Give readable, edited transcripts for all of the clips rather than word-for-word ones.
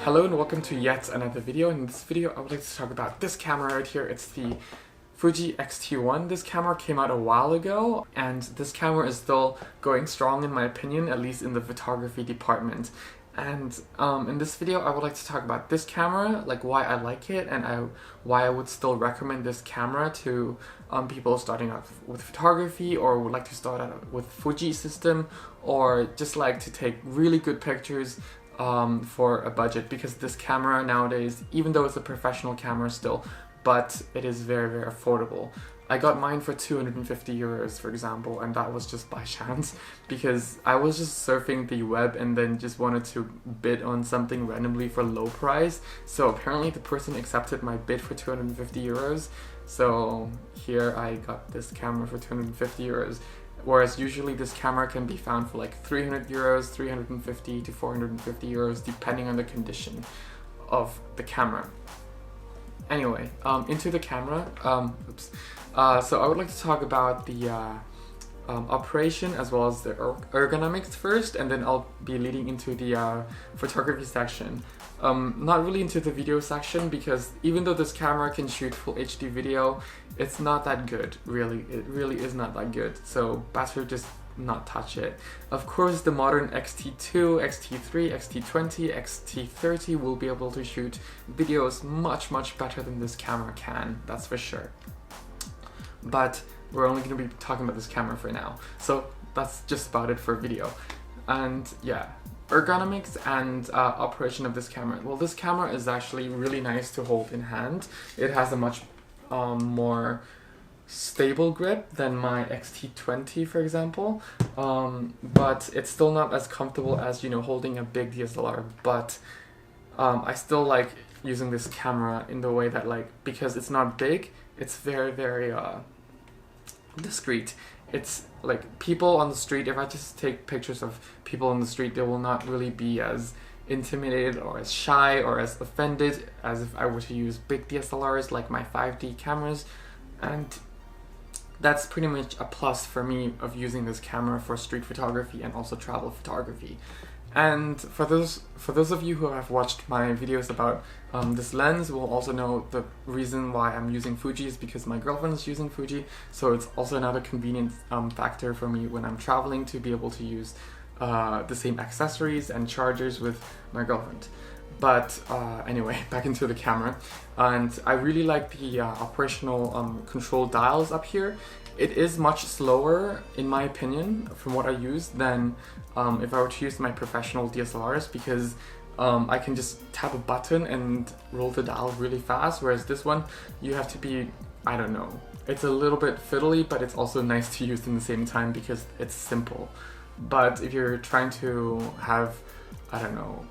Hello and welcome to yet another video. In this video I would like to talk about this camera right here. It's the Fuji X-T1. This camera came out a while ago and this camera is still going strong in my opinion, at least in the photography department. And in this video I would like to talk about this camera, like why I like it and why I would still recommend this camera to people starting out with photography or would like to start out with Fuji system or just like to take really good pictures for a budget, because this camera nowadays, even though it's a professional camera still, but it is very, very affordable. I got mine for 250 euros, for example, and that was just by chance because I was just surfing the web and then just wanted to bid on something randomly for low price. So apparently the person accepted my bid for 250 euros. So here I got this camera for 250 euros. Whereas usually this camera can be found for like 300 euros, 350 to 450 euros, depending on the condition of the camera. Anyway, into the camera. So I would like to talk about the operation as well as the ergonomics first, and then I'll be leading into the photography section. Not really into the video section, because even though this camera can shoot full HD video, it's not that good, really. It really is not that good, so better just not touch it. Of course, the modern X-T2, X-T3, X-T20, X-T30 will be able to shoot videos much better than this camera can, that's for sure. But we're only going to be talking about this camera for now, so that's just about it for video. And yeah, ergonomics and operation of this camera. Well, this camera is actually really nice to hold in hand. It has a much more stable grip than my X-T20, for example, but it's still not as comfortable as, you know, holding a big DSLR. But I still like using this camera in the way that, like, because it's not big, it's very discreet. It's like people on the street, if I just take pictures of people on the street, they will not really be as intimidated or as shy or as offended as if I were to use big DSLRs like my 5D cameras. And that's pretty much a plus for me of using this camera for street photography and also travel photography. And for those of you who have watched my videos about this lens will also know the reason why I'm using Fuji is because my girlfriend is using Fuji, so it's also another convenient factor for me when I'm traveling to be able to use the same accessories and chargers with my girlfriend. But anyway, back into the camera, and I really like the operational control dials up here. It is much slower, in my opinion, from what I use than if I were to use my professional DSLRs, because I can just tap a button and roll the dial really fast, whereas this one, you have to be, I don't know, it's a little bit fiddly, but it's also nice to use in the same time because it's simple. But if you're trying to have, I don't know,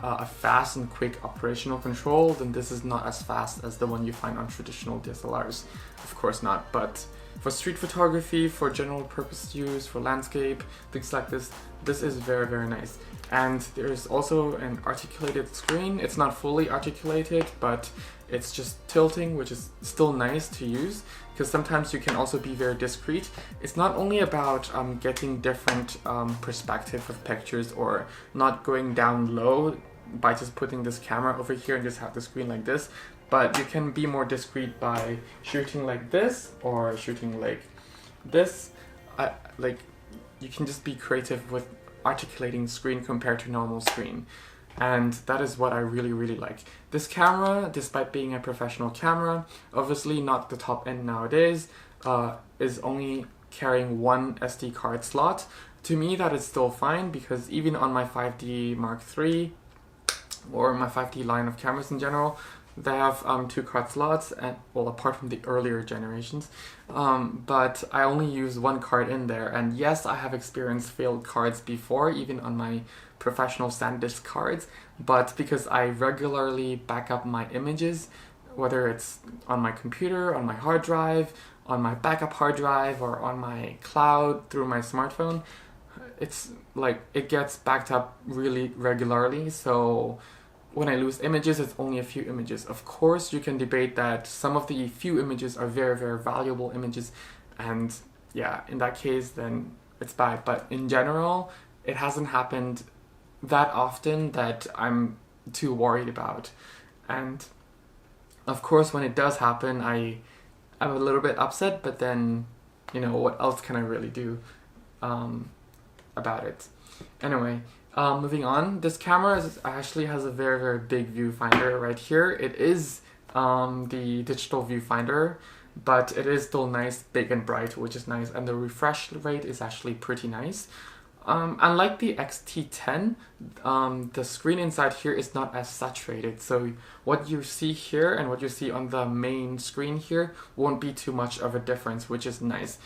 a fast and quick operational control, then this is not as fast as the one you find on traditional DSLRs. Of course not, but for street photography, for general purpose use, for landscape, things like this, this is very nice. And there's also an articulated screen. It's not fully articulated, but it's just tilting, which is still nice to use, because sometimes you can also be very discreet. It's not only about getting different perspective of pictures or not going down low by just putting this camera over here and just have the screen like this, but you can be more discreet by shooting like this or shooting like this. Like, you can just be creative with articulating screen compared to normal screen. And that is what I really like. This camera, despite being a professional camera, obviously not the top end nowadays, is only carrying one SD card slot. To me, that is still fine, because even on my 5D Mark III or my 5D line of cameras in general, they have 2 card slots, and well, apart from the earlier generations, but I only use 1 card in there. And yes, I have experienced failed cards before, even on my professional SanDisk cards, but because I regularly back up my images, whether it's on my computer, on my hard drive, on my backup hard drive, or on my cloud through my smartphone, it's like it gets backed up really regularly. So when I lose images, it's only a few images. Of course, you can debate that some of the few images are very valuable images, and yeah, in that case, then it's bad. But in general, it hasn't happened that often that I'm too worried about. And of course, when it does happen, I'm a little bit upset, but then, you know, what else can I really do about it? Anyway, moving on, this camera actually has a very, very big viewfinder right here. It is the digital viewfinder, but it is still nice, big and bright, which is nice, and the refresh rate is actually pretty nice. Unlike the X-T10, the screen inside here is not as saturated, so what you see here and what you see on the main screen here won't be too much of a difference, which is nice.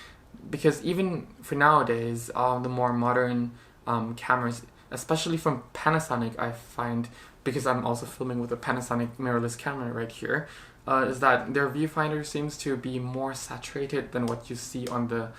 Because even for nowadays, the more modern cameras, especially from Panasonic, I find, because I'm also filming with a Panasonic mirrorless camera right here, is that their viewfinder seems to be more saturated than what you see on the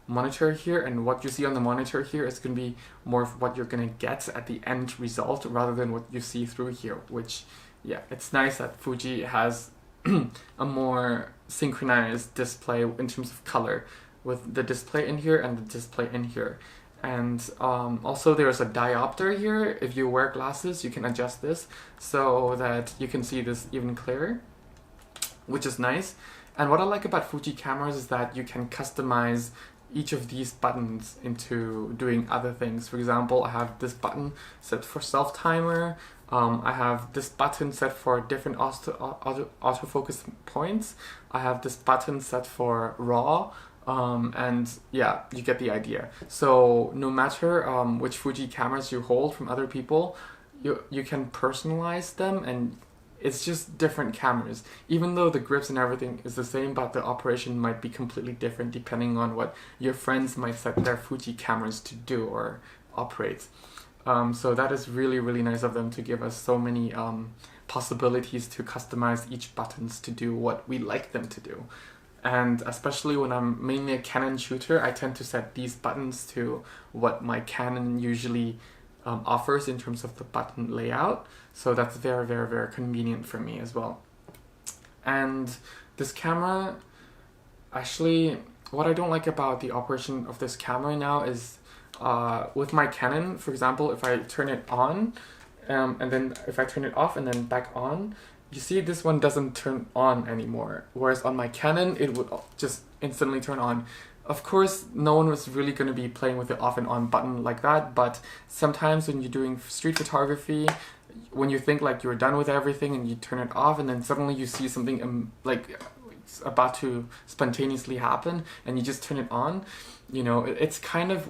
monitor here, and what you see on the monitor here is going to be more of what you're going to get at the end result rather than what you see through here, which, yeah, it's nice that Fuji has a more synchronized display in terms of color, with the display in here and the display in here. And also there's a diopter here. If you wear glasses, you can adjust this so that you can see this even clearer, which is nice. And what I like about Fuji cameras is that you can customize each of these buttons into doing other things. For example, I have this button set for self-timer. I have this button set for different autofocus points. I have this button set for RAW. And yeah, you get the idea. So no matter which Fuji cameras you hold from other people, you can personalize them, and it's just different cameras. Even though the grips and everything is the same, but the operation might be completely different depending on what your friends might set their Fuji cameras to do or operate. So that is really, really nice of them to give us so many possibilities to customize each buttons to do what we like them to do. And especially when I'm mainly a Canon shooter, I tend to set these buttons to what my Canon usually offers in terms of the button layout. So that's very, very, very convenient for me as well. And this camera, actually, what I don't like about the operation of this camera now is with my Canon, for example, if I turn it on, and then if I turn it off and then back on, you see this one doesn't turn on anymore. Whereas on my Canon, it would just instantly turn on. Of course, no one was really going to be playing with the off and on button like that, but sometimes when you're doing street photography, when you think like you're done with everything and you turn it off, and then suddenly you see something like it's about to spontaneously happen and you just turn it on, you know, it's kind of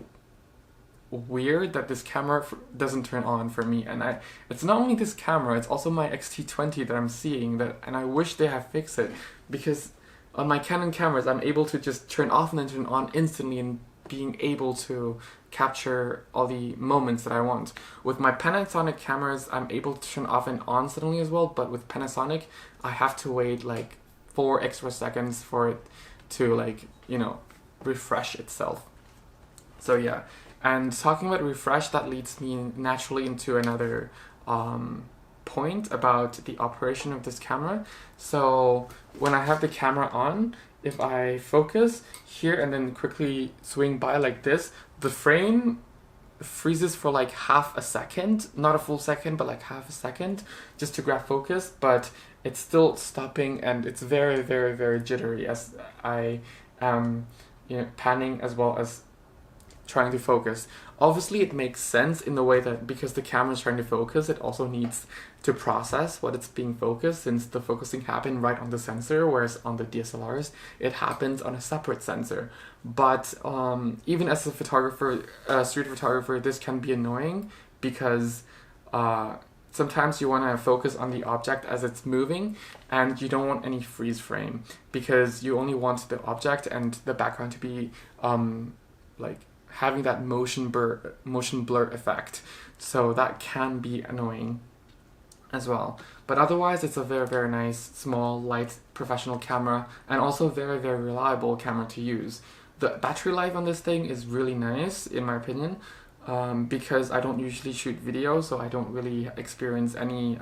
weird that this camera doesn't turn on for me. And it's not only this camera, it's also my X-T20 that I'm seeing that, and I wish they have fixed it, because on my Canon cameras I'm able to just turn off and then turn on instantly and being able to capture all the moments that I want. With my Panasonic cameras, I'm able to turn off and on suddenly as well, but with Panasonic, I have to wait like 4 extra seconds for it to, like, you know, refresh itself. So yeah, and talking about refresh, that leads me naturally into another point about the operation of this camera. So when I have the camera on, if I focus here and then quickly swing by like this, the frame freezes for like half a second, not a full second, but like half a second, just to grab focus, but it's still stopping, and it's very, very, very jittery as I am, you know, panning as well as trying to focus. Obviously it makes sense in the way that because the camera is trying to focus, it also needs to process what it's being focused, since the focusing happened right on the sensor, whereas on the DSLRs it happens on a separate sensor. But even as a photographer, street photographer, this can be annoying, because sometimes you want to focus on the object as it's moving, and you don't want any freeze frame, because you only want the object and the background to be like having that motion blur effect. So that can be annoying as well. But otherwise, it's a very, very nice, small, light, professional camera, and also very, very reliable camera to use. The battery life on this thing is really nice, in my opinion, because I don't usually shoot video, so I don't really experience any,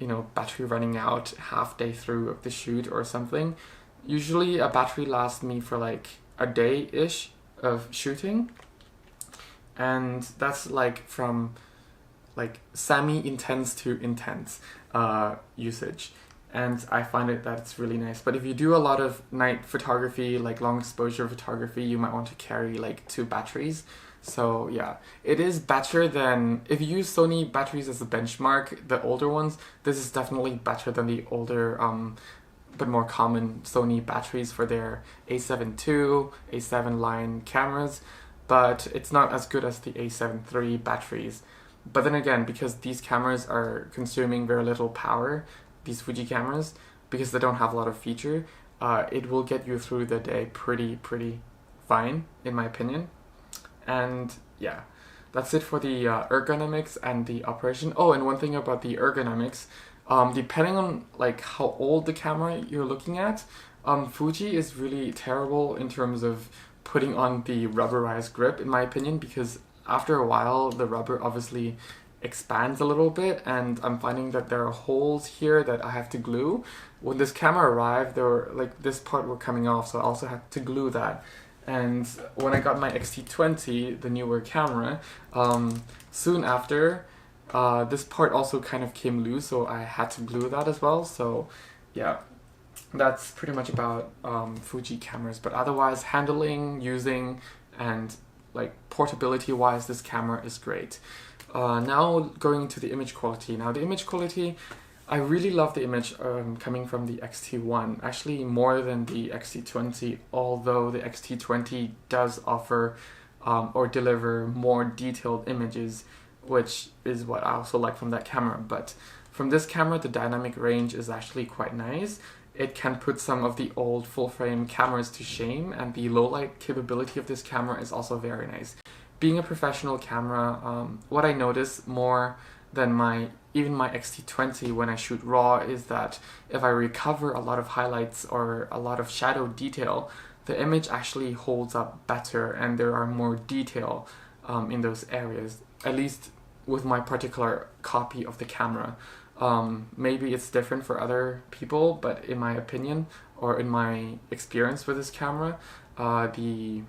you know, battery running out half day through of the shoot or something. Usually a battery lasts me for like a day-ish of shooting, and that's like from like semi-intense to intense usage. And I find it that it's really nice. But if you do a lot of night photography, like long exposure photography, you might want to carry like 2 batteries. So yeah, it is better than, if you use Sony batteries as a benchmark, the older ones, this is definitely better than the older but more common Sony batteries for their A7 II, A7 line cameras, but it's not as good as the A7 III batteries. But then again, because these cameras are consuming very little power, these Fuji cameras, because they don't have a lot of feature, it will get you through the day pretty fine, in my opinion. And yeah, that's it for the ergonomics and the operation. Oh, and one thing about the ergonomics, depending on like how old the camera you're looking at, Fuji is really terrible in terms of putting on the rubberized grip, in my opinion, because after a while the rubber obviously expands a little bit, and I'm finding that there are holes here that I have to glue. When this camera arrived, there were like this part were coming off, so I also had to glue that. And when I got my X-T20, the newer camera, soon after, this part also kind of came loose, so I had to glue that as well. So yeah, that's pretty much about Fuji cameras. But otherwise, handling, using, and like portability wise, this camera is great. Now going to the image quality. Now the image quality, I really love the image coming from the X-T1, actually more than the X-T20, although the X-T20 does offer or deliver more detailed images, which is what I also like from that camera. But from this camera, the dynamic range is actually quite nice. It can put some of the old full-frame cameras to shame, and the low-light capability of this camera is also very nice. Being a professional camera, what I notice more than even my X-T20 when I shoot RAW is that if I recover a lot of highlights or a lot of shadow detail, the image actually holds up better and there are more detail in those areas, at least with my particular copy of the camera. Maybe it's different for other people, but in my opinion, or in my experience with this camera, the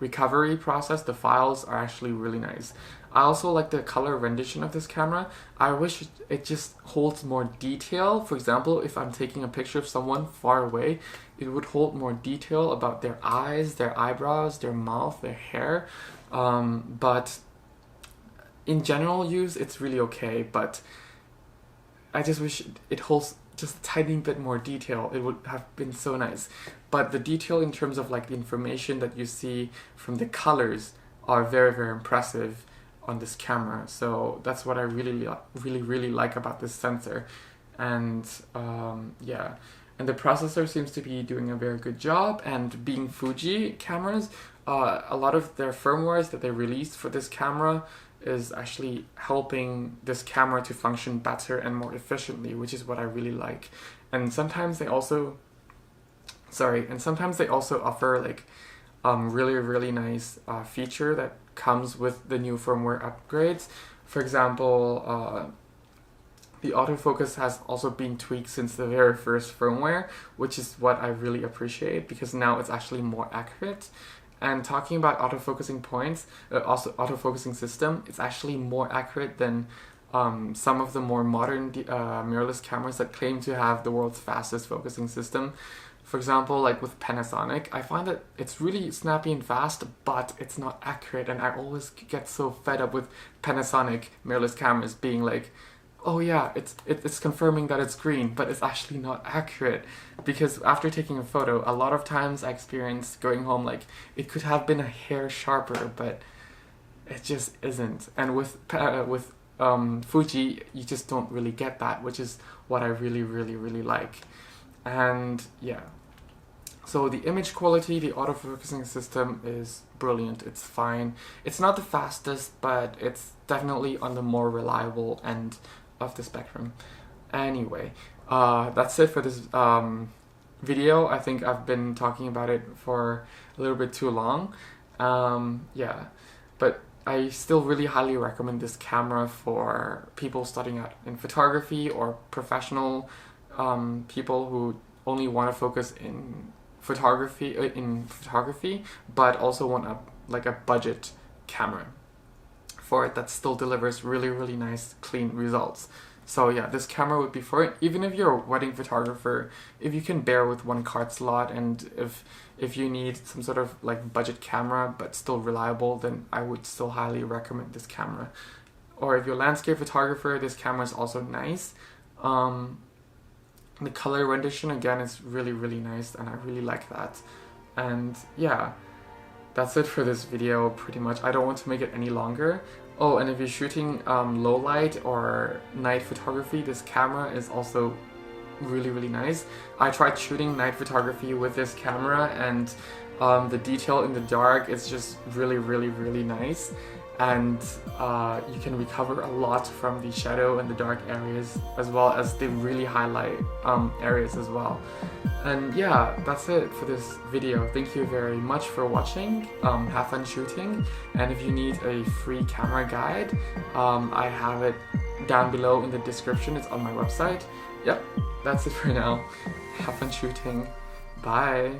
recovery process, the files are actually really nice. I also like the color rendition of this camera. I wish it just holds more detail. For example, if I'm taking a picture of someone far away, it would hold more detail about their eyes, their eyebrows, their mouth, their hair. But in general use, it's really okay, but I just wish it holds just a tiny bit more detail. It would have been so nice. But the detail in terms of like the information that you see from the colors are very impressive on this camera. So that's what I really like about this sensor. And yeah, and the processor seems to be doing a very good job. And being Fuji cameras, a lot of their firmwares that they released for this camera is actually helping this camera to function better and more efficiently, which is what I really like. And sometimes they also offer like really nice feature that comes with the new firmware upgrades. For example, the autofocus has also been tweaked since the very first firmware, which is what I really appreciate because now it's actually more accurate. And talking about autofocusing points, also autofocusing system, it's actually more accurate than some of the more modern mirrorless cameras that claim to have the world's fastest focusing system. For example, like with Panasonic, I find that it's really snappy and fast, but it's not accurate, and I always get so fed up with Panasonic mirrorless cameras being like, oh yeah, it's confirming that it's green, but it's actually not accurate. Because after taking a photo, a lot of times I experienced going home like, it could have been a hair sharper, but it just isn't. And with Fuji, you just don't really get that, which is what I really like. And yeah, so the image quality, the autofocusing system is brilliant. It's fine. It's not the fastest, but it's definitely on the more reliable end of the spectrum. Anyway, that's it for this video. I think I've been talking about it for a little bit too long. Yeah, but I still really highly recommend this camera for people starting out in photography or professional people who only want to focus in photography, but also want a budget camera. for it that still delivers really nice clean results. So yeah, this camera would be for it. Even if you're a wedding photographer, if you can bear with one card slot, and if you need some sort of like budget camera but still reliable, then I would still highly recommend this camera. Or if you're a landscape photographer, this camera is also nice. The color rendition again is really nice, and I really like that. And yeah, that's it for this video pretty much. I don't want to make it any longer. Oh, and if you're shooting low light or night photography, this camera is also really nice. I tried shooting night photography with this camera, and the detail in the dark is just really nice. And you can recover a lot from the shadow and the dark areas, as well as the really highlight areas as well. And yeah, that's it for this video. Thank you very much for watching. Have fun shooting, and if you need a free camera guide, I have it down below in the description. It's on my website. Yep, that's it for now. Have fun shooting. Bye.